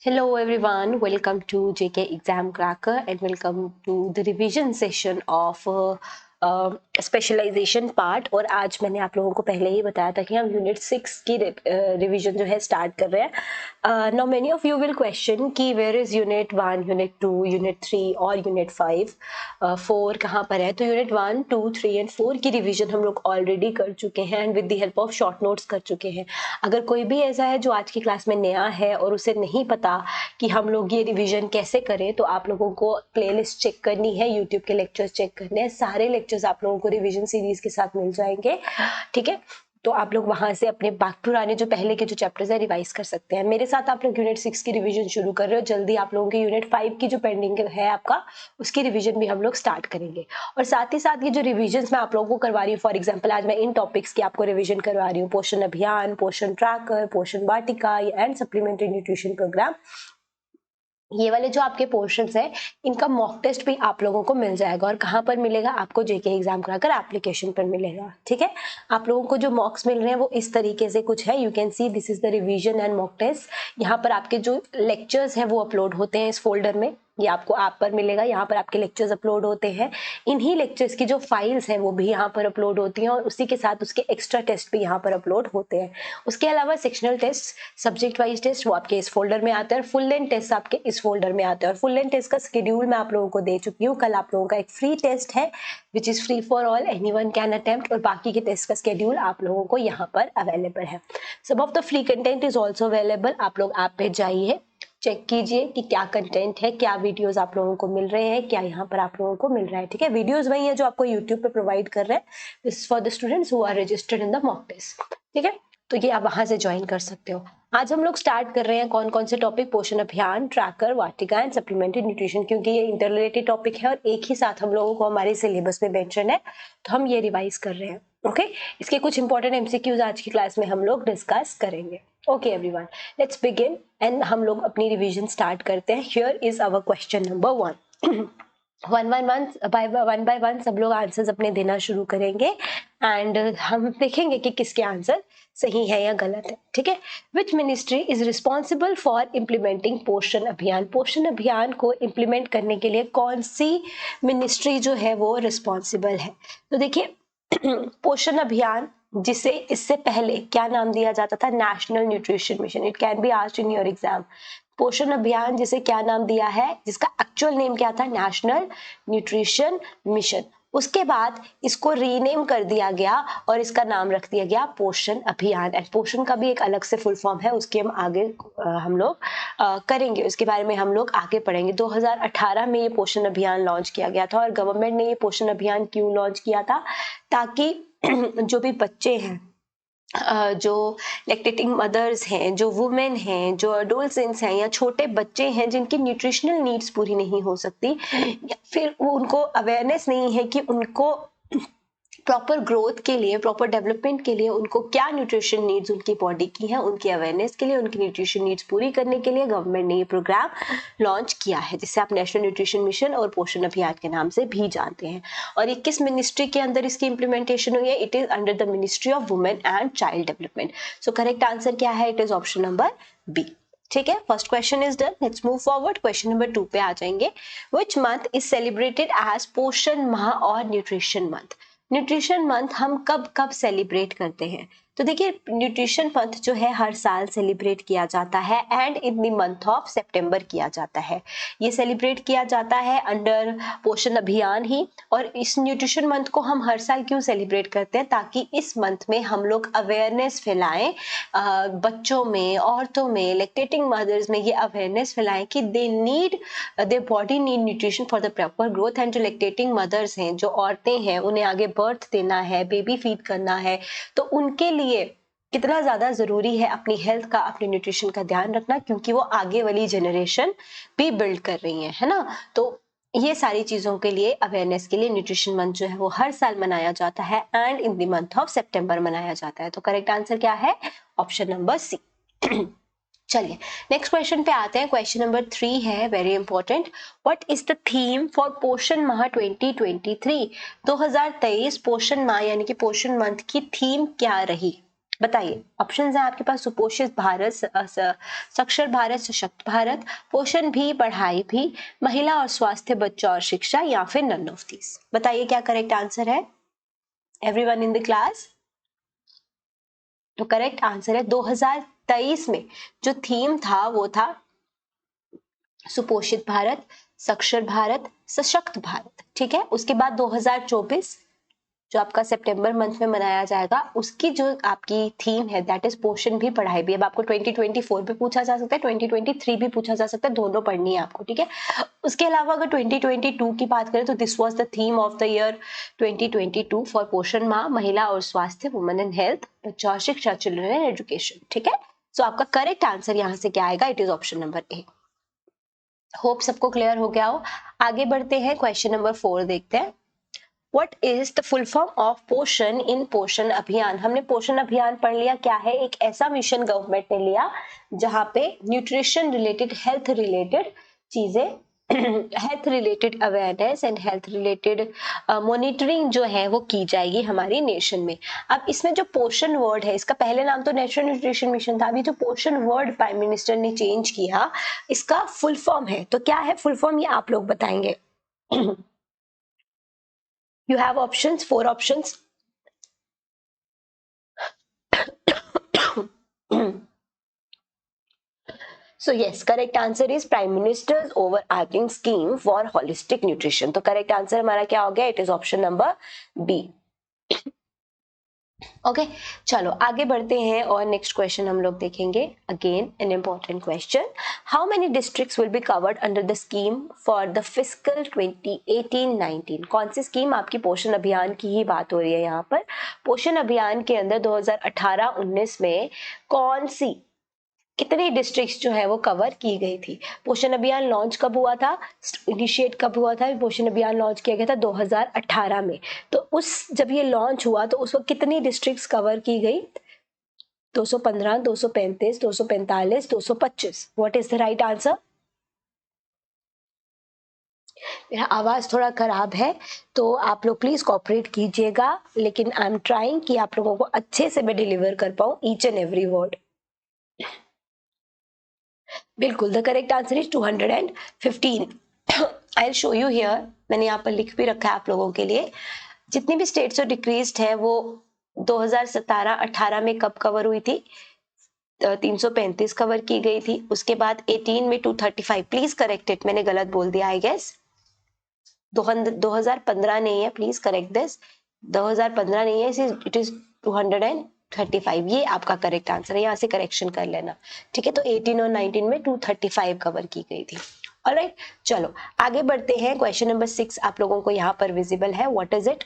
Hello everyone, welcome to JK Exam Cracker and welcome to the revision session of specialization part. और आज मैंने आप लोगों को पहले ही बताया था कि हम यूनिट 6 की रिवीजन जो है स्टार्ट कर रहे हैं। Now many of you will question कि where is unit 1, unit 2, unit 3 और यूनिट 5, 4 कहाँ पर है। तो यूनिट 1, 2, 3 एंड 4 की रिवीजन हम लोग ऑलरेडी कर चुके हैं and with the help of short notes कर चुके हैं। अगर कोई भी ऐसा है जो आज की क्लास में नया है और उसे नहीं पता कि हम लोग ये रिवीजन कैसे करें, तो आप लोगों को प्लेलिस्ट चेक करनी है, यूट्यूब के लेक्चर्स चेक करने हैं। सारे लेक्चर्स आप लोगों को रिवीजन सीरीज के साथ मिल जाएंगे, ठीक है। तो आप लोग वहां से अपने पुराने जो पहले के जो चैप्टर्स है रिवाइज कर सकते हैं। मेरे साथ आप लोग यूनिट 6 की रिवीजन शुरू कर रहे हो, जल्दी आप लोगों के यूनिट 5 की जो पेंडिंग है आपका, उसकी रिवीजन भी हम लोग स्टार्ट करेंगे। और साथ ही साथ ये जो रिवीजन मैं आप लोगों को करवा रही हूँ, फॉर एग्जाम्पल आज मैं इन टॉपिक्स की आपको रिवीजन करवा रही हूँ, पोषण अभियान, पोषण ट्रैकर, पोषण वाटिका एंड सप्लीमेंट्री न्यूट्रिशन प्रोग्राम। ये वाले जो आपके पोर्शंस हैं, इनका मॉक टेस्ट भी आप लोगों को मिल जाएगा। और कहाँ पर मिलेगा? आपको जेके एग्जाम कराकर एप्लीकेशन पर मिलेगा, ठीक है। आप लोगों को जो मॉक्स मिल रहे हैं वो इस तरीके से कुछ है। You can see this is the revision and mock test. यहाँ पर आपके जो लेक्चर्स हैं वो अपलोड होते हैं इस फोल्डर में, ये आपको ऐप पर मिलेगा। यहाँ पर आपके लेक्चर्स अपलोड होते हैं, इन्हीं लेक्चर्स की जो फाइल्स हैं वो भी यहाँ पर अपलोड होती हैं, और उसी के साथ उसके एक्स्ट्रा टेस्ट भी यहाँ पर अपलोड होते हैं। उसके अलावा sectional test, subject wise test, वो आपके इस फोल्डर में आते हैं, और फुल लेंथ टेस्ट आपके इस फोल्डर में आते हैं। और फुल लेंथ टेस्ट का शेड्यूल मैं आप लोगों को दे चुकी हूँ। कल आप लोगों का एक फ्री टेस्ट है which is free for all, anyone can attempt, और बाकी के टेस्ट का शेड्यूल आप लोगों को यहाँ पर अवेलेबल है। सब of the free content is also available. आप लोग ऐप पे जाइए, चेक कीजिए कि क्या कंटेंट है, क्या वीडियोस आप लोगों को मिल रहे हैं, क्या यहाँ पर आप लोगों को मिल रहा है, ठीक है। वीडियोस वही है जो आपको यूट्यूब पे प्रोवाइड कर रहे हैं। This for the students who are registered in the mock test, ठीक है। तो ये आप वहां से ज्वाइन कर सकते हो। आज हम लोग स्टार्ट कर रहे हैं कौन कौन से topic, Poshan Abhiyan, tracker, Vatika and supplementary nutrition, क्योंकि ये इंटररिलेटेड टॉपिक है और एक ही साथ हम लोगों को हमारे सिलेबस में मेंशन है, तो हम ये रिवाइज कर रहे हैं, ओके। इसके कुछ इंपॉर्टेंट एमसीक्यूज आज की क्लास में हम लोग डिस्कस करेंगे। Okay everyone, let's begin and हम लोग अपनी रिवीजन स्टार्ट करते हैं। Here is our question number 1। One by one सब लोग आंसर्स अपने देना शुरू करेंगे एंड हम देखेंगे कि किसके आंसर सही है या गलत है, ठीक है। Which ministry is responsible for implementing पोषण अभियान? पोषण अभियान को इम्प्लीमेंट करने के लिए कौन सी मिनिस्ट्री जो है वो रिस्पॉन्सिबल है? तो देखिए, पोषण अभियान, जिसे इससे पहले क्या नाम दिया जाता था? National nutrition mission. It can be asked in your exam. पोषण अभियान जिसे क्या नाम दिया है, जिसका एक्चुअल नेम क्या था? National nutrition mission. उसके बाद इसको रीनेम कर दिया गया और इसका नाम रख दिया गया पोषण अभियान। एंड पोषण का भी एक अलग से फुल फॉर्म है, उसके हम आगे हम लोग करेंगे, उसके बारे में हम लोग आगे पढ़ेंगे। 2018 में ये पोषण अभियान लॉन्च किया गया था। और गवर्नमेंट ने ये पोषण अभियान क्यों लॉन्च किया था? ताकि जो भी बच्चे हैं, जो लैक्टेटिंग मदर्स हैं, जो वुमेन हैं, जो एडोलसेंट्स हैं या छोटे बच्चे हैं जिनकी न्यूट्रिशनल नीड्स पूरी नहीं हो सकती, या फिर उनको अवेयरनेस नहीं है कि उनको प्रॉपर ग्रोथ के लिए, प्रॉपर डेवलपमेंट के लिए उनको क्या न्यूट्रिशन नीड्स उनकी बॉडी की हैं, उनकी अवेयरनेस के लिए, उनकी न्यूट्रिशन नीड्स पूरी करने के लिए गवर्नमेंट ने ये प्रोग्राम लॉन्च किया है, जिसे आप नेशनल न्यूट्रिशन मिशन और पोषण अभियान के नाम से भी जानते हैं। और ये किस मिनिस्ट्री के अंदर इसकी इंप्लीमेंटेशन हुई है? It is under the ministry of women and child development. So correct answer क्या है? It is option number B, ठीक है। First question is done. Let's move forward, question number 2 पे आ जाएंगे। Which month is celebrated as Poshan Maah और nutrition month? Nutrition month हम कब कब सेलिब्रेट करते हैं? तो देखिए, न्यूट्रिशन मंथ जो है हर साल सेलिब्रेट किया जाता है and in the month of सितंबर किया जाता है। ये सेलिब्रेट किया जाता है अंडर पोषण अभियान ही। और इस न्यूट्रिशन मंथ को हम हर साल क्यों सेलिब्रेट करते हैं? ताकि इस मंथ में हम लोग अवेयरनेस फैलाएं, बच्चों में, औरतों में, लैक्टेटिंग मदर्स में ये अवेयरनेस फैलाएं कि they need, their body need nutrition for the proper growth. And जो लैक्टेटिंग मदर्स हैं, जो औरतें हैं, उन्हें आगे बर्थ देना है, बेबी फीड करना है, तो उनके लिए कितना ज्यादा जरूरी है अपनी हेल्थ का, अपने न्यूट्रिशन का ध्यान रखना, क्योंकि वो आगे वाली जनरेशन भी बिल्ड कर रही है ना। तो ये सारी चीजों के लिए, अवेयरनेस के लिए न्यूट्रिशन मंथ जो है वो हर साल मनाया जाता है and in the month of सितंबर मनाया जाता है। तो करेक्ट आंसर क्या है? Option number C. चलिए नेक्स्ट क्वेश्चन पे आते हैं। क्वेश्चन नंबर 3 है, very important. What is the theme for पोषण माह 2023? 2023 पोषण माह यानी कि पोषण मंथ की थीम क्या रही? बताइए, ऑप्शंस हैं आपके पास, सुपोषित भारत, साक्षर भारत, सशक्त भारत, पोषण भी, पढ़ाई भी, महिला और स्वास्थ्य, बच्चा और शिक्षा, या फिर नन ऑफ दीज। बताइए क्या करेक्ट आंसर है एवरीवन इन द क्लास। तो करेक्ट आंसर है 2023 में जो थीम था वो था सुपोषित भारत, साक्षर भारत, सशक्त भारत। ठीक है, उसके बाद 2024 जो आपका सितंबर मंथ में मनाया जाएगा, उसकी जो आपकी थीम है दैट इज पोषण भी, पढ़ाई भी। अब आपको 2024 भी पूछा जा सकता है, 2023 भी पूछा जा सकता है, दोनों पढ़नी है आपको। ठीक है, उसके अलावा अगर 2022 की बात करें तो this was the theme of the year 2022 for पोषण माह, महिला और स्वास्थ्य, वुमेन एंड हेल्थ, बच्चा और शिक्षा, चिल्ड्रन एंड एजुकेशन। ठीक है, सो आपका करेक्ट आंसर यहाँ से क्या आएगा, it is option number A. Hope सबको क्लियर हो गया हो। आगे बढ़ते हैं, क्वेश्चन नंबर 4 देखते हैं। What is the full form of पोषण इन पोषण अभियान? हमने पोषण अभियान पढ़ लिया क्या है, एक ऐसा मिशन गवर्नमेंट ने लिया जहां पे न्यूट्रिशन रिलेटेड, हेल्थ रिलेटेड चीजें, health related awareness and health related monitoring जो है वो की जाएगी हमारी नेशन में। अब इसमें जो पोषण वर्ड है, इसका पहले नाम तो नेशनल न्यूट्रिशन मिशन था, अभी जो पोषण वर्ड प्राइम मिनिस्टर ने चेंज किया, इसका फुल फॉर्म है। तो क्या है फुल फॉर्म, ये आप लोग बताएंगे। You have options, 4 options. So yes, correct answer is Prime Minister's overarching scheme for holistic nutrition. तो correct answer हमारा क्या हो गया? It is option number B. Okay चलो आगे बढ़ते हैं और नेक्स्ट क्वेश्चन हम लोग देखेंगे। Again an important question, how many districts will be covered under the scheme for the fiscal 2018-19? कौन सी स्कीम, आपकी पोषण अभियान की ही बात हो रही है यहाँ पर। पोषण अभियान के अंदर 2018-19 में कौन सी, कितनी डिस्ट्रिक्ट्स जो है वो कवर की गई थी। पोषण अभियान लॉन्च कब हुआ था, इनिशिएट कब हुआ था, पोषण अभियान लॉन्च किया गया था 2018 में। तो उस जब ये लॉन्च हुआ तो उस वक्त कितनी डिस्ट्रिक्ट्स कवर की गई, 215, 235, 245, 225। What is the right answer? मेरा आवाज थोड़ा खराब है तो आप लोग प्लीज कोऑपरेट कीजिएगा, लेकिन आई एम ट्राइंग कि आप लोगों को अच्छे से मैं डिलीवर कर पाऊं ईच एंड एवरी वर्ड। बिल्कुल, the correct answer is 215। I will show you here, मैंने यहाँ पर लिख भी रखा है आप लोगों के लिए। जितनी भी स्टेट्स और डिक्रीज है वो 2017-18 में कब कवर हुई थी, 335 कवर की गई थी। उसके बाद 18 में 235, प्लीज करेक्ट इट, मैंने गलत बोल दिया आई गेस। 2015 नहीं है, प्लीज करेक्ट दिस, 2015 नहीं है, इट इज 235। ये आपका करेक्ट आंसर है, यहाँ से करेक्शन कर लेना। ठीक है, तो 18 और 19 में 235 कवर की गई थी। ऑलराइट, चलो आगे बढ़ते हैं। क्वेश्चन नंबर 6 आप लोगों को यहाँ पर विजिबल है, what is it?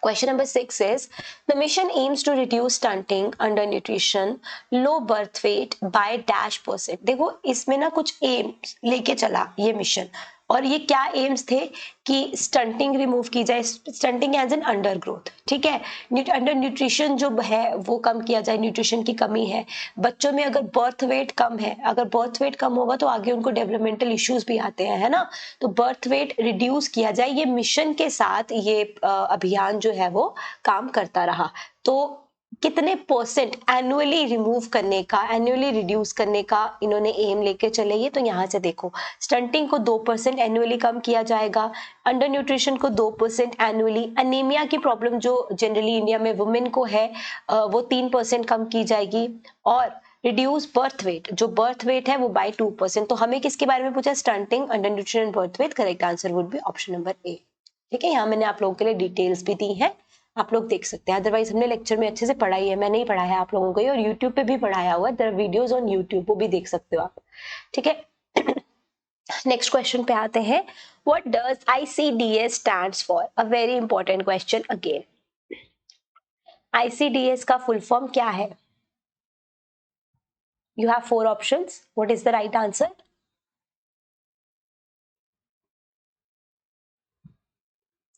Question number 6 is the mission aims to reduce stunting, undernutrition, low birth weight by -%। देखो इसमें ना कुछ एम्स लेके चला ये मिशन, और ये क्या एम्स थे कि स्टंटिंग रिमूव की जाए, stunting as an under growth. ठीक है, अंडर न्यूट्रिशन जो है वो कम किया जाए, न्यूट्रिशन की कमी है बच्चों में। अगर बर्थ वेट कम है, अगर बर्थ वेट कम होगा तो आगे उनको डेवलपमेंटल इश्यूज भी आते हैं, है ना। तो बर्थ वेट रिड्यूस किया जाए, ये मिशन के साथ ये अभियान जो है वो काम करता रहा। तो कितने परसेंट एनुअली रिमूव करने का, एनुअली रिड्यूस करने का इन्होंने एम लेके चले, ये तो यहाँ से देखो, स्टंटिंग को 2% एनुअली कम किया जाएगा, अंडर न्यूट्रिशन को 2% एनुअली, अनीमिया की प्रॉब्लम जो जनरली इंडिया में वुमेन को है वो 3% कम की जाएगी, और रिड्यूस बर्थ वेट, जो बर्थ वेट है वो बाय 2%। तो हमें किसके बारे में पूछा, stunting, under nutrition, birth weight. Correct answer would be option number A. ठीक है, यहाँ मैंने आप लोगों के लिए डिटेल्स भी दी है, आप लोग देख सकते हैं। अदरवाइज हमने लेक्चर में अच्छे से पढ़ाई है, मैंने ही पढ़ाया आप लोगों को, और यूट्यूब पे भी पढ़ाया हुआ है, there are videos on YouTube, वो भी देख सकते हो आप। ठीक है, नेक्स्ट क्वेश्चन पे आते हैं। What does ICDS stands for? A very important question again. ICDS का फुल फॉर्म क्या है? You have 4 options, what is the right answer?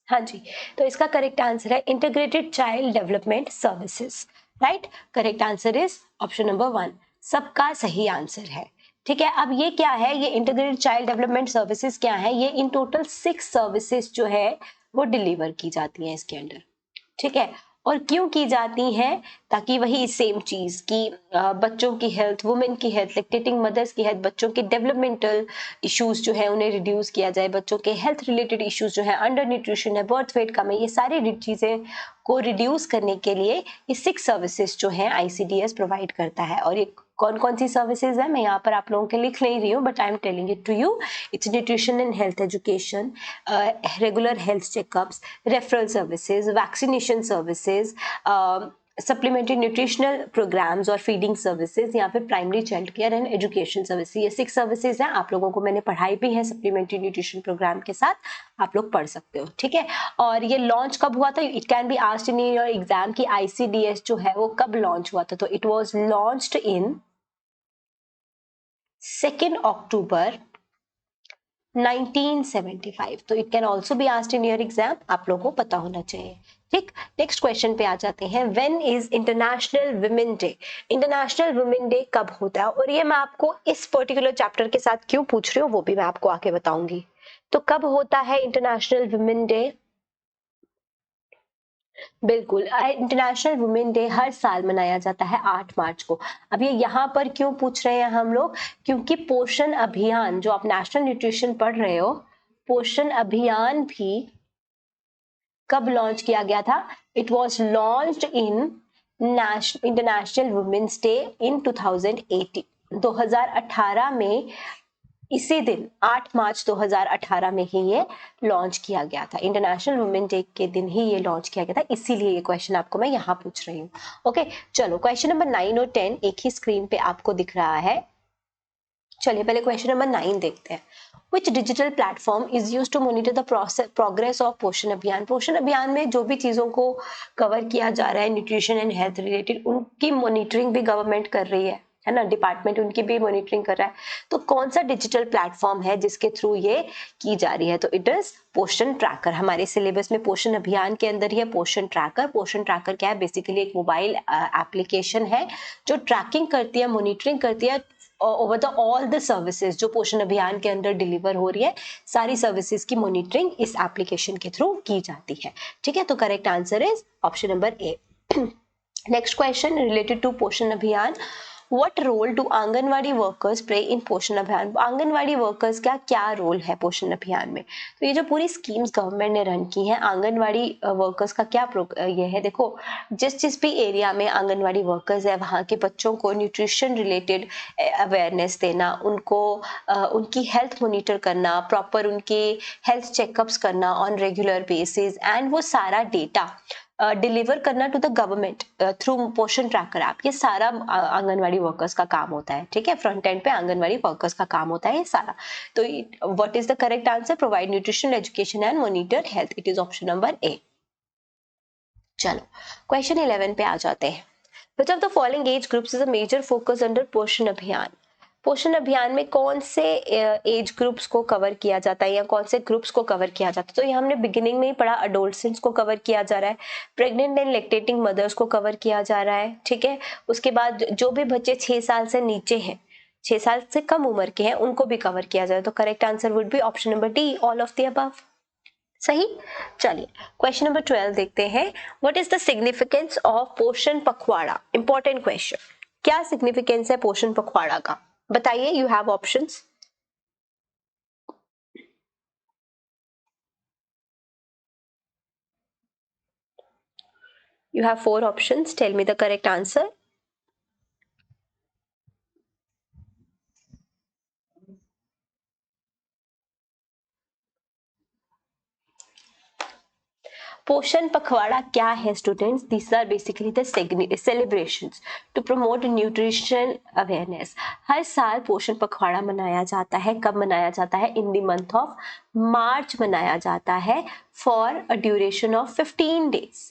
हाँ जी, तो इसका करेक्ट आंसर है integrated child development services. Right, correct answer is option number 1, सबका सही आंसर है। ठीक है, अब ये क्या है, ये इंटीग्रेटेड चाइल्ड डेवलपमेंट सर्विसेज क्या है, ये इन टोटल 6 सर्विसेज जो है वो डिलीवर की जाती हैं इसके अंडर। ठीक है, और क्यों की जाती हैं? ताकि वही सेम चीज कि बच्चों की हेल्थ, वुमेन की हेल्थ, लैक्टेटिंग मदर्स की हेल्थ, बच्चों के डेवलपमेंटल इश्यूज जो है उन्हें रिड्यूस किया जाए, बच्चों के हेल्थ रिलेटेड इश्यूज जो है, अंडर न्यूट्रिशन है, बर्थ वेट कम है, ये सारी चीजें को रिड्यूस करने के लिए ये 6 सर्विसेज जो है ICDS प्रोवाइड करता है। और ये कौन कौन सी सर्विसेज है मैं यहाँ पर आप लोगों के लिख नहीं रही हूँ, but I am telling it to you. It's nutrition and health education, regular health checkups, referral services, vaccination services, supplementary nutritional programs और फीडिंग सर्विसेज, या फिर primary child care and education services. ये 6 सर्विसेज हैं, आप लोगों को मैंने पढ़ाई भी है सप्लीमेंट्री न्यूट्रिशन प्रोग्राम के साथ, आप लोग पढ़ सकते हो, ठीक है। और ये लॉन्च कब हुआ था? It can be asked in your exam कि ICDS जो है वो कब लॉन्च हुआ था। तो इट वाज लॉन्च्ड इन 2 अक्टूबर 1975। तो it can also be asked in your exam, आप लोगों को पता होना चाहिए, ठीक। नेक्स्ट क्वेश्चन पे आ जाते हैं। When is international women day? International women day कब होता है? और ये मैं आपको इस पर्टिकुलर चैप्टर के साथ क्यों पूछ रही हूँ वो भी मैं आपको आगे बताऊंगी। तो कब होता है इंटरनेशनल वुमेन डे? बिल्कुल, इंटरनेशनल वुमेन डे हर साल मनाया जाता है 8 मार्च को। अब ये यहाँ पर क्यों पूछ रहे हैं हम लोग? क्योंकि पोषण अभियान, जो आप नेशनल न्यूट्रिशन पढ़ रहे हो, पोषण अभियान भी कब लॉन्च किया गया था? It was launched in international women's day in 2018, 2018 में। इसी दिन 8 मार्च 2018 में ही ये लॉन्च किया गया था। इंटरनेशनल वुमेन डे के दिन ही ये लॉन्च किया गया था, इसीलिए ये क्वेश्चन आपको मैं यहाँ पूछ रही हूँ। ओके, चलो क्वेश्चन नंबर 9 और 10 एक ही स्क्रीन पे आपको दिख रहा है। चलिए पहले क्वेश्चन नंबर 9 देखते हैं। Which digital platform is used to monitor the progress of पोषण अभियान? पोषण अभियान में जो भी चीजों को कवर किया जा रहा है न्यूट्रिशन एंड हेल्थ रिलेटेड, उनकी मॉनिटरिंग भी गवर्नमेंट कर रही है ना, डिपार्टमेंट उनकी भी मॉनिटरिंग कर रहा है। तो कौन सा डिजिटल प्लेटफॉर्म है जिसके थ्रू ये की जा रही है? तो इट इज पोषण ट्रैकर। हमारे सिलेबस में पोषण अभियान के अंदर ही है पोषण ट्रैकर। पोषण ट्रैकर क्या है? बेसिकली एक मोबाइल एप्लीकेशन है जो ट्रैकिंग करती है, मॉनिटरिंग करती है over the all the services जो पोषण अभियान के अंदर डिलीवर हो रही है, सारी सर्विसेज की मॉनिटरिंग इस एप्लीकेशन के थ्रू की जाती है, ठीक है। तो correct answer is option number A. Next question related to Poshan Abhiyan. What role do Anganwadi workers play in Poshan Abhiyan? Anganwadi workers का क्या रोल है पोषण अभियान में? तो ये जो पूरी स्कीम्स गवर्नमेंट ने रन की है, आंगनवाड़ी वर्कर्स का क्या ये है? देखो, जिस भी एरिया में आंगनवाड़ी वर्कर्स है वहाँ के बच्चों को न्यूट्रिशन रिलेटेड अवेयरनेस देना, उनको उनकी हेल्थ मॉनिटर करना, प्रॉपर उनके हेल्थ चेकअप्स करना ऑन रेगुलर बेसिस, एंड वो सारा डेटा डिलीवर करना टू द गवर्नमेंट थ्रू पोषण ट्रैकर ऐप। ये सारा आंगनवाड़ी वर्कर्स का काम होता है, ठीक है। फ्रंट एंड पे आंगनवाड़ी वर्कर्स का काम होता है ये सारा। तो what is the correct answer? Provide nutritional education and monitor health. It is option number ए। चलो क्वेश्चन 11 पे आ जाते हैं। Which of the following age groups is a major focus under पोषण अभियान? पोषण अभियान में कौन से एज ग्रुप्स को कवर किया जाता है या कौन से ग्रुप्स को कवर किया जाता है? तो ये हमने बिगिनिंग में ही पढ़ा, अडोलसेंट्स को कवर किया जा रहा है, प्रेग्नेंट एंड लैक्टेटिंग मदर्स को कवर किया जा रहा है, ठीक है। उसके बाद जो भी बच्चे 6 साल से नीचे हैं, 6 साल से कम उम्र के हैं, उनको भी कवर किया जाए। तो correct answer would be option number D, all of the above. सही। चलिए क्वेश्चन नंबर 12 देखते हैं। What is the significance of पोषण पखवाड़ा? Important question. क्या सिग्निफिकेंस है पोषण पखवाड़ा का? बताइए, you have options. You have 4 options. Tell me the correct answer. पोषण पखवाड़ा क्या है students? These are basically the celebrations to promote nutrition awareness. हर साल पोषण पखवाड़ा मनाया जाता है। कब मनाया जाता है? इन द मंथ ऑफ मार्च मनाया जाता है for a duration of 15 days.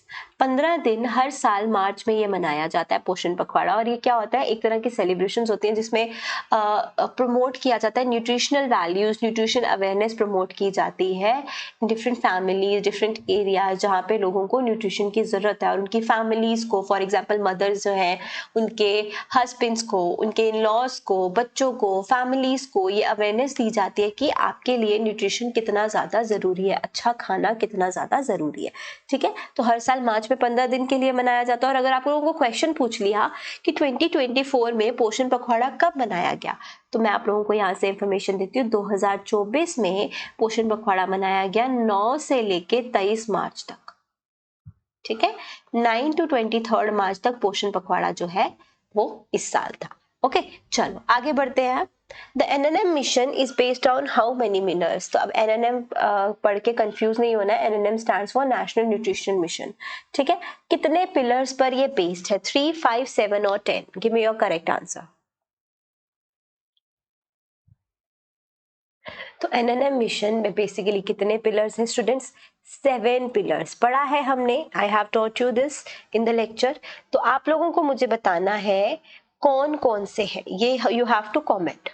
15 दिन हर साल मार्च में ये मनाया जाता है पोषण पखवाड़ा। और ये क्या होता है? एक तरह की सेलिब्रेशंस होती हैं जिसमें प्रमोट किया जाता है nutritional values, nutrition awareness promote की जाती है। डिफरेंट फैमिलीज, डिफरेंट एरियाज जहाँ पे लोगों को न्यूट्रिशन की जरूरत है, और उनकी फैमिलीज को, फॉर एग्जांपल मदर्स जो हैं, उनके हस्बैंड्स को, उनके इन लॉज को, बच्चों को, फैमिलीज को ये अवेयरनेस दी जाती है कि आपके लिए न्यूट्रिशन कितना ज्यादा जरूरी है, अच्छा खाना कितना ज्यादा जरूरी है, ठीक है। तो हर साल मार्च में 15 दिन के लिए मनाया जाता है। और अगर आप लोगों को क्वेश्चन पूछ लिया कि 2024 में पोषण पखवाड़ा कब मनाया गया, तो मैं आप लोगों को यहाँ से इंफॉर्मेशन देती हूँ। 2024 में पोषण पखवाड़ा मनाया गया 9 से लेके 23 मार्च तक, ठीक है। 9 to 23 मार्च तक पोषण पखवाड़ा जो है वो इस साल था। ओके, चलो आगे बढ़ते हैं। The NNM mission is based on how many pillars. तो अब NNM पढ़ के कंफ्यूज नहीं होना है। NNM stands for national nutrition mission, ठीक है। कितने पिलर्स पर ये बेस्ड है? 3, 5, 7 और 10? Give me your correct answer. तो NNM मिशन में बेसिकली कितने पिलर्स हैं स्टूडेंट्स? 7 पिलर्स पढ़ा है हमने। I have taught you this in the lecture. तो आप लोगों को मुझे बताना है कौन कौन से हैं ये, यू हैव टू कमेंट,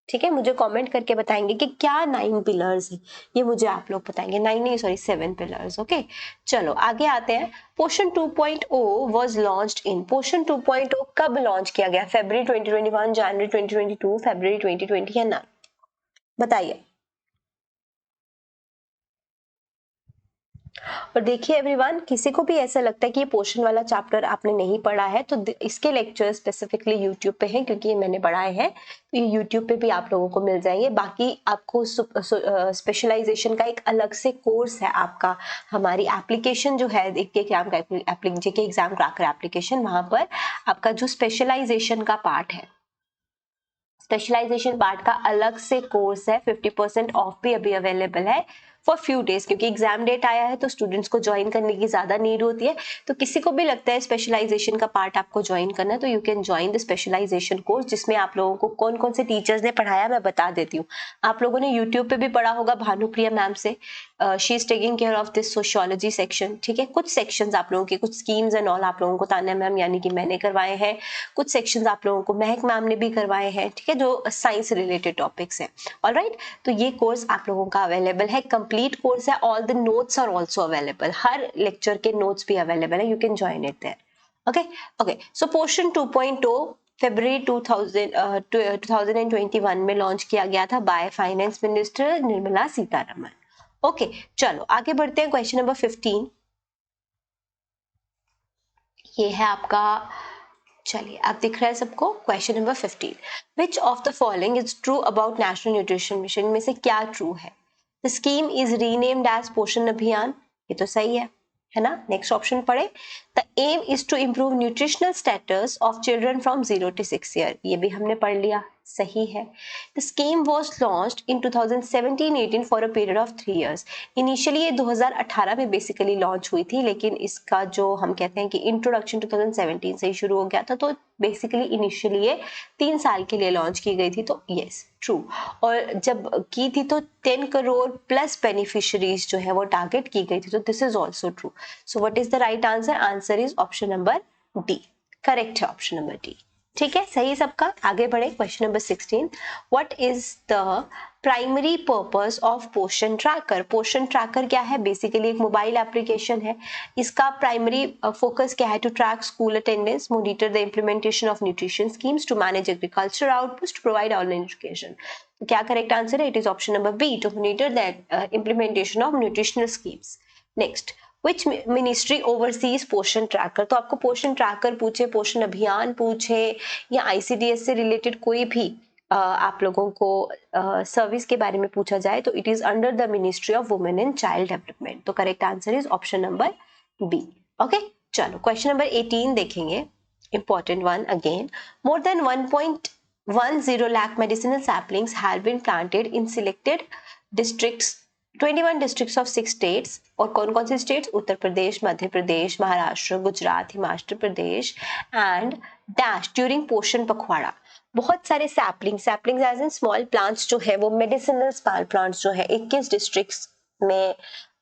ठीक है। मुझे कमेंट करके बताएंगे कि क्या 9 पिलर्स हैं, ये मुझे आप लोग बताएंगे। 9 नहीं, सॉरी 7 पिलर्स। ओके, चलो आगे आते हैं। पोषण 2.0 वाज लॉन्च्ड इन। पोषण 2.0 कब लॉन्च किया गया? फरवरी 2021, जनवरी 2022, फरवरी 2020 या ना? बताइए। और देखिए एवरीवन, किसी को भी ऐसा लगता है कि ये पोषण वाला चैप्टर आपने नहीं पढ़ा है, तो इसके लेक्चर स्पेसिफिकली यूट्यूब पे हैं, क्योंकि ये मैंने पढ़ाए हैं, तो ये यूट्यूब पे भी आप लोगों को मिल जाएंगे। बाकी आपको स्पेशलाइजेशन का एक अलग से कोर्स है आपका, हमारी एप्लीकेशन जो है जेके एग्जाम क्रैकर एप्लीकेशन, वहां पर आपका जो स्पेशलाइजेशन का पार्ट है, स्पेशलाइजेशन पार्ट का अलग से कोर्स है। 50% ऑफ भी अभी अवेलेबल है फॉर फ्यू डेज, क्योंकि एग्जाम डेट आया है तो स्टूडेंट्स को ज्वाइन करने की ज्यादा नीड होती है। तो किसी को भी लगता है स्पेशलाइजेशन का पार्ट आपको ज्वाइन करना है, तो you can join the specialization course, जिसमें आप लोगों को कौन कौन से टीचर्स ने पढ़ाया मैं बता देती हूँ। आप लोगों ने यूट्यूब पे भी पढ़ा होगा भानुप्रिया मैम से, she is taking care of this sociology section, ठीक है। कुछ सेक्शंस आप लोगों के, कुछ स्कीम्स एंड ऑल आप लोगों को तान्या मैम यानी कि मैंने करवाए हैं, कुछ सेक्शंस आप लोगों को महक मैम ने भी करवाए हैं, ठीक है, जो साइंस रिलेटेड टॉपिक्स हैं। ऑलराइट, तो ये कोर्स आप लोगों का अवेलेबल है, कंप्लीट कोर्स है। All the notes are also available, हर लेक्चर के नोट्स भी अवेलेबल है, you can join it there. Okay, so Poshan 2.0 फरवरी 2021 में लॉन्च किया गया था by finance minister Nirmala Sitharaman. Okay, चलो आगे बढ़ते हैं। क्वेश्चन नंबर 15 ये है आपका, चलिए आप दिख रहा है सबको। Question number 15, which of the following is true about national nutrition mission? में से क्या ट्रू है? The scheme is renamed as Poshan Abhiyan, ये तो सही है ना। नेक्स्ट ऑप्शन पढ़े। The aim is to improve nutritional status of children from 0 to 6 year, ये भी हमने पढ़ लिया, सही है। The scheme was launched in 2017-18 for a period of 3 years। Initially ये 2018 में बेसिकली लॉन्च हुई थी, लेकिन इसका जो हम कहते हैं कि इंट्रोडक्शन 2017 से ही शुरू हो गया था, तो बेसिकली इनिशियली ये 3 साल के लिए लॉन्च की गई थी, तो यस ट्रू। और जब की थी तो 10 करोड़ प्लस बेनिफिशियरीज जो है वो टारगेट की गई थी, तो this is also true. So what is the right answer? Answer is option number D, correct है ऑप्शन नंबर डी, ठीक है, सही सबका। आगे बढ़े। Question number 16, what is the primary purpose of पोषण ट्रैकर? पोषण ट्रैकर क्या है? बेसिकली एक मोबाइल एप्लीकेशन है। इसका प्राइमरी फोकस क्या है? To track school attendance, monitor the implementation of nutrition schemes, to manage agriculture outputs, to provide online education. क्या करेक्ट आंसर है? It is option number B, to monitor the implementation of nutritional schemes. Next, which ministry oversees Poshan tracker? तो आपको पोषण tracker पूछे, पोषण अभियान पूछे, या ICDS से रिलेटेड कोई भी आप लोगों को सर्विस के बारे में पूछा जाए, तो it is under the ministry of women and child development. तो correct answer is option number B. Okay, चलो क्वेश्चन नंबर 18 देखेंगे, important one again. More than 1.10 lakh medicinal saplings have been planted in selected districts, 21 districts of 6 states. और कौन कौन से states? Uttar Pradesh, Madhya Pradesh, Maharashtra, Gujarat, Himachal Pradesh and dash during Poshan Pakhwada. बहुत सारे saplings as in small plants जो है वो मेडिसिनल प्लांट्स जो है 21 डिस्ट्रिक्ट्स में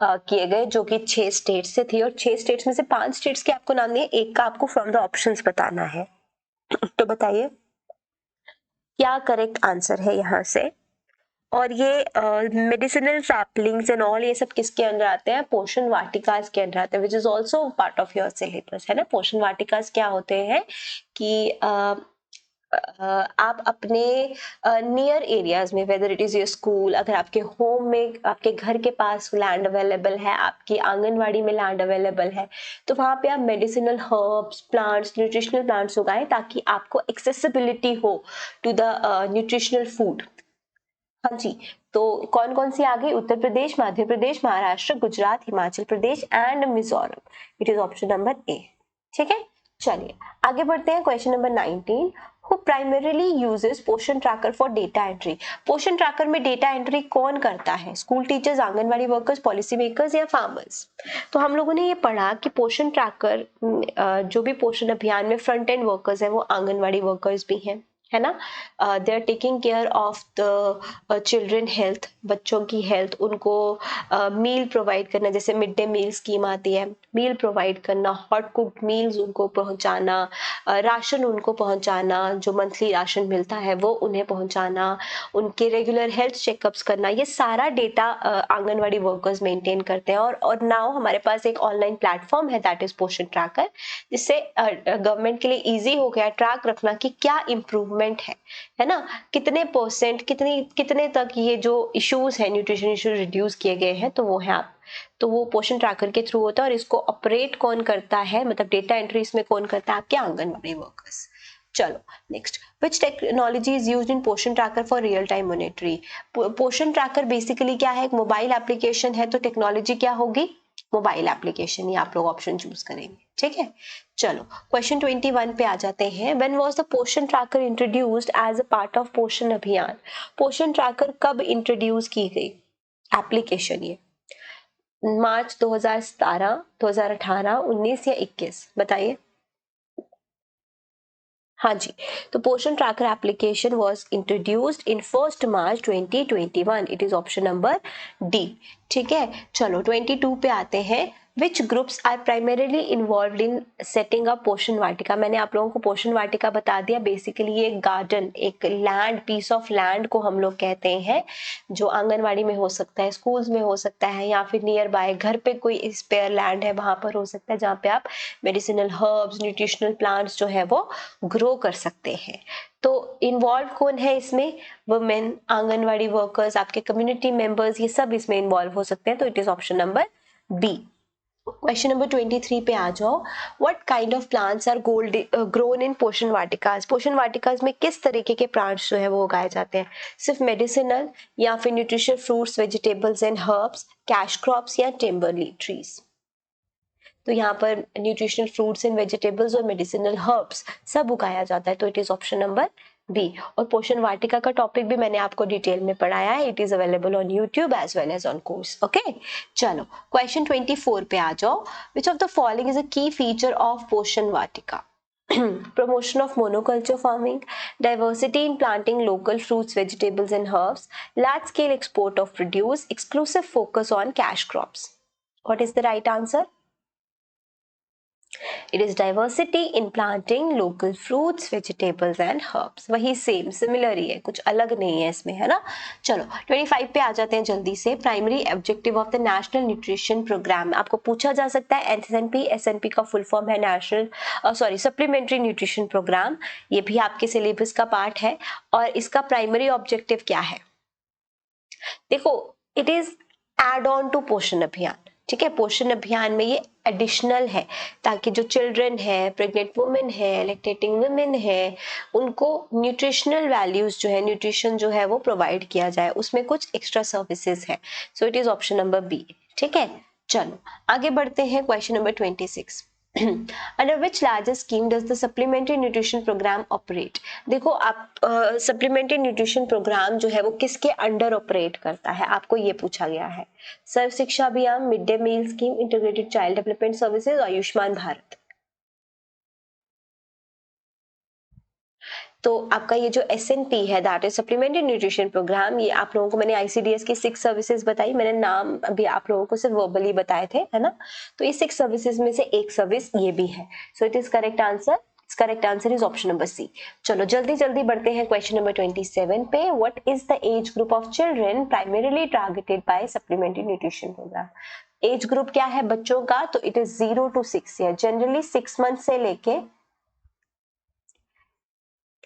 किए गए, जो कि 6 स्टेट्स से थी। और 6 स्टेट्स में से 5 स्टेट्स के आपको नाम दिए, एक का आपको फ्रॉम द ऑप्शंस बताना है। तो बताइए क्या करेक्ट आंसर है यहाँ से। और ये मेडिसिनल सैपलिंग्स एंड ऑल ये सब किसके अंदर आते हैं? पोषण वाटिकास के अंदर आते हैं, which is also part of your syllabus, है ना। पोषण वाटिकास क्या होते हैं कि आप अपने नियर एरियाज में, whether it is your school, अगर आपके होम में, आपके घर के पास लैंड अवेलेबल है, आपकी आंगनवाड़ी में लैंड अवेलेबल है, तो वहाँ पे आप medicinal herbs, plants, nutritional plants उगाएं ताकि आपको एक्सेसिबिलिटी हो टू द न्यूट्रिशनल फूड। हाँ जी। तो कौन कौन सी आ गई? Uttar Pradesh, Madhya Pradesh, Maharashtra, Gujarat, Himachal Pradesh and Mizoram. It is option number A. ठीक है, चलिए आगे बढ़ते हैं। Question number 19, who primarily uses Poshan tracker for data entry? Poshan tracker में डेटा एंट्री कौन करता है? School teachers, anganwadi workers, policy makers या फार्मर्स? तो हम लोगों ने ये पढ़ा कि पोषण ट्रैकर, जो भी पोषण अभियान में फ्रंट एंड वर्कर्स है वो आंगनवाड़ी वर्कर्स भी हैं, है ना। They are taking care of the children health, बच्चों की हेल्थ, उनको मील प्रोवाइड करना, जैसे मिड डे मील स्कीम आती है, मील प्रोवाइड करना, हॉट कुक्ड मील्स उनको पहुंचाना, राशन उनको पहुंचाना, जो मंथली राशन मिलता है वो उन्हें पहुंचाना, उनके रेगुलर हेल्थ चेकअप्स करना, ये सारा डेटा आंगनवाड़ी वर्कर्स मेंटेन करते हैं। और नाउ हमारे पास एक ऑनलाइन प्लेटफॉर्म है, दैट इज पोषण ट्रैकर, जिससे गवर्नमेंट के लिए इजी हो गया ट्रैक रखना कि क्या इम्प्रूवमेंट है ना, कितने परसेंट, कितने तक ये जो इश्यूज है, न्यूट्रिशन इश्यूज रिड्यूस किए गए हैं, तो वो है आप, तो वो पोषण ट्रैकर के थ्रू होता है। और इसको ऑपरेट कौन करता है, मतलब डेटा एंट्री इसमें कौन करता है? आपके आंगनबाड़ी वर्कर्स। चलो next, which technology is used in Poshan tracker for real time monitoring? Poshan tracker basically क्या है? एक मोबाइल एप्लीकेशन है, तो टेक्नोलॉजी क्या होगी? Mobile application. ये आप लोग ऑप्शन चूज करेंगे, ठीक है। चलो क्वेश्चन 21 पे आ जाते हैं। When was the Poshan tracker introduced as a part of Poshan Abhiyan? पोषण ट्रैकर कब इंट्रोड्यूस की गई एप्लीकेशन? ये मार्च 2017, 2018, 19 या 21? बताइए। हाँ जी, तो Poshan tracker application was introduced in 1 March 2021। It is option number D. ठीक है, चलो 22 पे आते हैं। Which groups are primarily involve in setting up Poshan Vatika? मैंने आप लोगों को पोषण वाटिका बता दिया, बेसिकली ये एक गार्डन, एक लैंड, पीस ऑफ लैंड को हम लोग कहते हैं, जो आंगनवाड़ी में हो सकता है, स्कूल्स में हो सकता है, या फिर नियर बाय घर पे कोई स्पेयर लैंड है वहां पर हो सकता है, जहाँ पे आप मेडिसिनल हर्ब्स, न्यूट्रिशनल प्लांट्स जो है वो ग्रो कर सकते हैं। तो इन्वॉल्व कौन है इसमें? वुमेन, आंगनवाड़ी वर्कर्स, आपके कम्युनिटी मेंबर्स, ये सब इसमें इन्वॉल्व हो सकते हैं। तो it is option number B. Question number 23 पे आ जाओ। What kind of plants are grown in Poshan वाटिकास? पोषण वाटिकास में किस तरीके के प्लांट्स जो है वो उगाए जाते हैं? सिर्फ मेडिसिनल, या फिर nutrition fruits, vegetables and herbs, cash crops या टिम्बरली ट्रीज? तो यहाँ पर न्यूट्रिशनल फ्रूट्स एंड वेजिटेबल्स और मेडिसिनल हर्ब्स सब उगाया जाता है। तो it is option number B. और पोषण वाटिका का टॉपिक भी मैंने आपको डिटेल में पढ़ाया है। It is available on YouTube as well as on course. Okay, चलो क्वेश्चन 24 पे आ जाओ। Which of the following is a key feature of Poshan Vatika? Promotion of monoculture farming, diversity in planting local fruits, vegetables and herbs, large scale export of produce, exclusive focus on cash crops. What is the right answer? It is diversity in planting local fruits, vegetables and herbs. वही same, similar ही है, कुछ अलग नहीं है इसमें, है ना। चलो 25 पे आ जाते हैं जल्दी से। Primary objective of the national nutrition program, आपको पूछा जा सकता है। एसएनपी का फुल फॉर्म है नेशनल सप्लीमेंट्री न्यूट्रिशन प्रोग्राम। ये भी आपके सिलेबस का पार्ट है। और इसका प्राइमरी ऑब्जेक्टिव क्या है? देखो, it is add on to Poshan Abhiyan. ठीक है, पोषण अभियान में ये एडिशनल है, ताकि जो चिल्ड्रन है, प्रेग्नेंट वुमेन है, लैक्टेटिंग वुमेन है, उनको न्यूट्रिशनल वैल्यूज जो है, न्यूट्रिशन जो है वो प्रोवाइड किया जाए, उसमें कुछ एक्स्ट्रा सर्विसेज है। So it is option number B. ठीक है, चलो आगे बढ़ते हैं। Question number 26। Under which largest scheme does the supplementary nutrition program operate? देखो, आप सप्लीमेंट्री न्यूट्रिशन प्रोग्राम जो है वो किसके अंडर ऑपरेट करता है, आपको ये पूछा गया है। Sarva Shiksha Abhiyan, mid day meal scheme, integrated child development services, Ayushman Bharat. तो आपका ये जो एसएनपी है, that is supplementary nutrition programme, ये आप लोगों को मैंने आईसीडीएस की 6 सर्विसेज बताई, मैंने नाम अभी आप लोगों को सिर्फ वर्बली बताए थे, है ना। तो ये 6 सर्विसेज में से एक सर्विस ये भी है। So it is correct answer. Correct answer is option number C. चलो जल्दी जल्दी बढ़ते हैं क्वेश्चन नंबर 27 पे। What is the age group of children primarily targeted by supplementary nutrition programme? Age group क्या है बच्चों का? तो it is 0 to 6 year, generally 6 month से लेके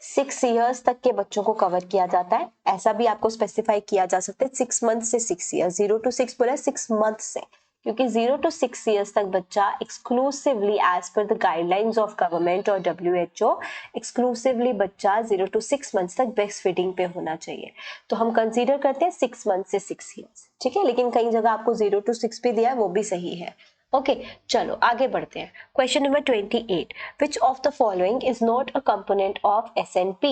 6 ईयर्स तक के बच्चों को कवर किया जाता है, ऐसा भी आपको स्पेसिफाई किया जा सकता है। 6 मंथ से 6 ईयर, 0 to 6 बोला 6 मंथ से, क्योंकि 0 to 6 ईयर्स तक बच्चा exclusively as per the guidelines of government और WHO एक्सक्लूसिवली बच्चा 0 to 6 मंथ्स तक ब्रेस्ट फीडिंग पे होना चाहिए। तो हम कंसीडर करते हैं 6 मंथ से 6 ईयर्स, ठीक है, लेकिन कई जगह आपको 0 to 6 भी दिया है, वो भी सही है। ओके चलो आगे बढ़ते हैं। Question number 28, which of the following is not a component of SNP।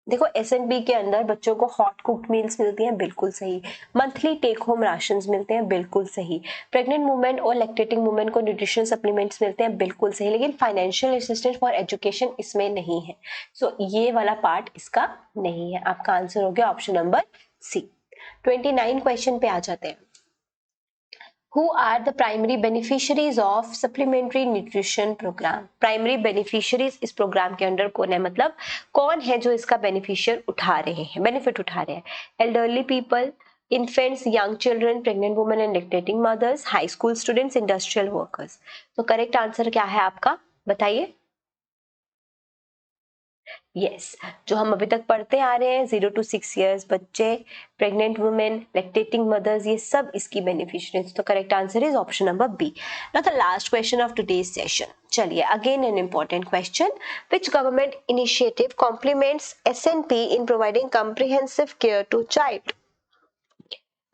देखो SNP के अंदर बच्चों को हॉट कुक्ड मील्स मिलती हैं, बिल्कुल सही। मंथली टेक होम राशंस मिलते हैं, बिल्कुल सही। प्रेग्नेंट वुमेन और लैक्टेटिंग वुमेन को न्यूट्रिशन सप्लीमेंट्स मिलते हैं, बिल्कुल सही। लेकिन फाइनेंशियल असिस्टेंस फॉर एजुकेशन इसमें नहीं है, सो ये वाला पार्ट इसका नहीं है। आपका आंसर हो गया ऑप्शन नंबर सी। 29 क्वेश्चन पे आ जाते हैं। Who are the primary beneficiaries of supplementary nutrition program? Primary beneficiaries इस प्रोग्राम के अंडर कौन है, मतलब कौन है जो इसका बेनिफिशियर उठा रहे हैं, बेनिफिट उठा रहे हैं? Elderly people, infants, young children, pregnant women and lactating mothers, high school students, industrial workers. तो करेक्ट आंसर क्या है आपका, बताइए। यस, जो हम अभी तक पढ़ते आ रहे हैं 0 to 6 ईयर्स बच्चे, प्रेग्नेंट वुमेन, लैक्टेटिंग मदर्स, ये सब इसकी बेनिफिशियरीज। तो correct answer is option number B. Now the last question of today's session. चलिए again an important question, which government initiative complements SNP in providing comprehensive care to child?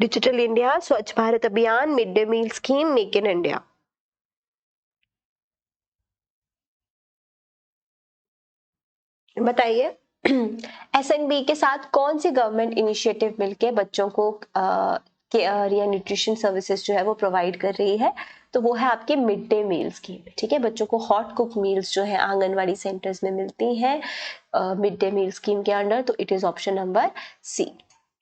Digital India, Swachh Bharat Abhiyan, mid day meal scheme, make in India. बताइए। SNB के साथ कौन सी government initiative मिलके बच्चों को care या nutrition services जो है वो प्रोवाइड कर रही है? तो वो है आपके मिड डे मील स्कीम, ठीक है। बच्चों को हॉट कुक मील्स जो है आंगनवाड़ी सेंटर्स में मिलती हैं मिड डे मील स्कीम के अंडर, तो it is option number C.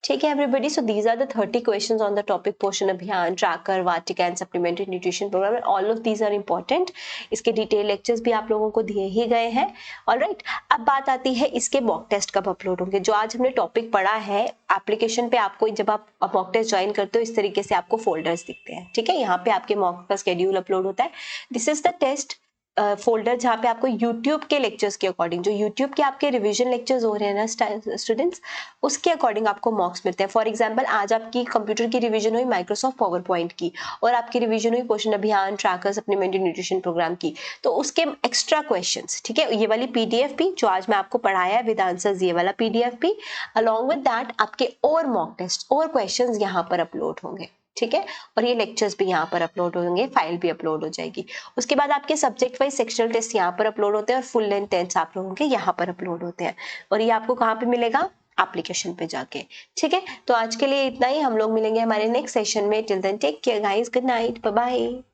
ठीक है everybody, so these are the 30 questions on the topic Poshan Abhiyan, tracker, Vatika and supplementary nutrition programme, and all of these are important. इसके detail lectures भी आप लोगों को दिए ही गए हैं। ऑलराइट, अब बात आती है इसके मॉक टेस्ट कब अपलोड होंगे। जो आज हमने टॉपिक पढ़ा है एप्लीकेशन पे, आपको जब आप मॉक टेस्ट ज्वाइन करते हो इस तरीके से आपको फोल्डर्स दिखते हैं, ठीक है। यहाँ पे आपके मॉक का शेड्यूल अपलोड होता है। This is the test folder जहाँ पे आपको YouTube के लेक्चर्स के अकॉर्डिंग, जो YouTube के आपके रिवीजन लेक्चर्स हो रहे हैं ना स्टूडेंट्स, उसके अकॉर्डिंग आपको मॉक्स मिलते हैं। फॉर एग्जांपल आज आपकी कंप्यूटर की रिवीजन हुई माइक्रोसॉफ्ट पावर पॉइंट की, और आपकी रिवीजन हुई पोषण Abhiyan, tracker, supplementary nutrition programme की, तो उसके एक्स्ट्रा क्वेश्चंस, ठीक है, ये वाली PDF भी जो आज मैं आपको पढ़ाया है विद आंसर्स, ये वाला PDF भी, अलॉन्ग विद दैट आपके और मॉक टेस्ट और क्वेश्चन यहाँ पर अपलोड होंगे, ठीक है। और ये लेक्चर्स भी यहाँ पर अपलोड होंगे, फाइल भी अपलोड हो जाएगी। उसके बाद आपके सब्जेक्ट वाइज सेक्शनल टेस्ट यहाँ पर अपलोड होते हैं, और फुल लेंथ टेस्ट आप लोगों के यहाँ पर अपलोड होते हैं। और ये आपको कहाँ पे मिलेगा, एप्लीकेशन पे जाके, ठीक है। तो आज के लिए इतना ही, हम लोग मिलेंगे हमारे नेक्स्ट सेशन में। Till then take care guys, good night, bye bye.